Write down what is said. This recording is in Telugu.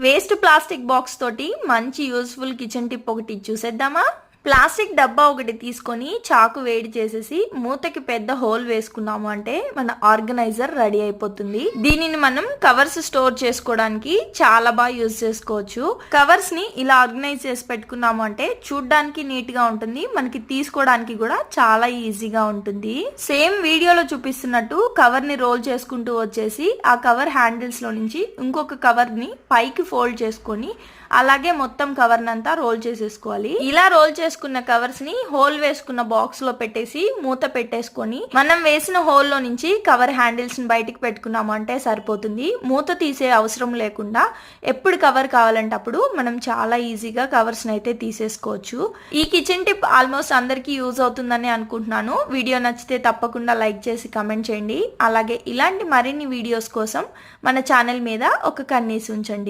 వేస్ట్ ప్లాస్టిక్ బాక్స్ తోటి మంచి యూస్ఫుల్ కిచెన్ టిప్ ఒకటి చూసేద్దామా. ప్లాస్టిక్ డబ్బా ఒకటి తీసుకొని చాకు వేడి చేసేసి మూతకి పెద్ద హోల్ వేసుకున్నాము అంటే మన ఆర్గనైజర్ రెడీ అయిపోతుంది. దీనిని మనం కవర్స్ స్టోర్ చేసుకోవడానికి చాలా బాగా యూజ్ చేసుకోవచ్చు. కవర్స్ ని ఇలా ఆర్గనైజ్ చేసి పెట్టుకున్నాము అంటే చూడ్డానికి నీట్ గా ఉంటుంది, మనకి తీసుకోవడానికి కూడా చాలా ఈజీగా ఉంటుంది. సేమ్ వీడియోలో చూపిస్తున్నట్టు కవర్ ని రోల్ చేసుకుంటూ వచ్చేసి ఆ కవర్ హ్యాండిల్స్ లో నుంచి ఇంకొక కవర్ ని పైకి ఫోల్డ్ చేసుకొని అలాగే మొత్తం కవర్ నంతా రోల్ చేసేసుకోవాలి. ఇలా రోల్ చేసుకున్న కవర్స్ ని హోల్ వేసుకున్న బాక్స్ లో పెట్టేసి మూత పెట్టేసుకొని మనం వేసిన హోల్ లో నుంచి కవర్ హ్యాండిల్స్ ని బయటికి పెట్టుకున్నాము అంటే సరిపోతుంది. మూత తీసే అవసరం లేకుండా ఎప్పుడు కవర్ కావాలంటే అప్పుడు మనం చాలా ఈజీగా కవర్స్ ని అయితే తీసేసుకోవచ్చు. ఈ కిచెన్ టిప్ ఆల్మోస్ట్ అందరికీ యూజ్ అవుతుందని అనుకుంటున్నాను. వీడియో నచ్చితే తప్పకుండా లైక్ చేసి కమెంట్ చేయండి. అలాగే ఇలాంటి మరిన్ని వీడియోస్ కోసం మన ఛానల్ మీద ఒక కన్నేసి ఉంచండి.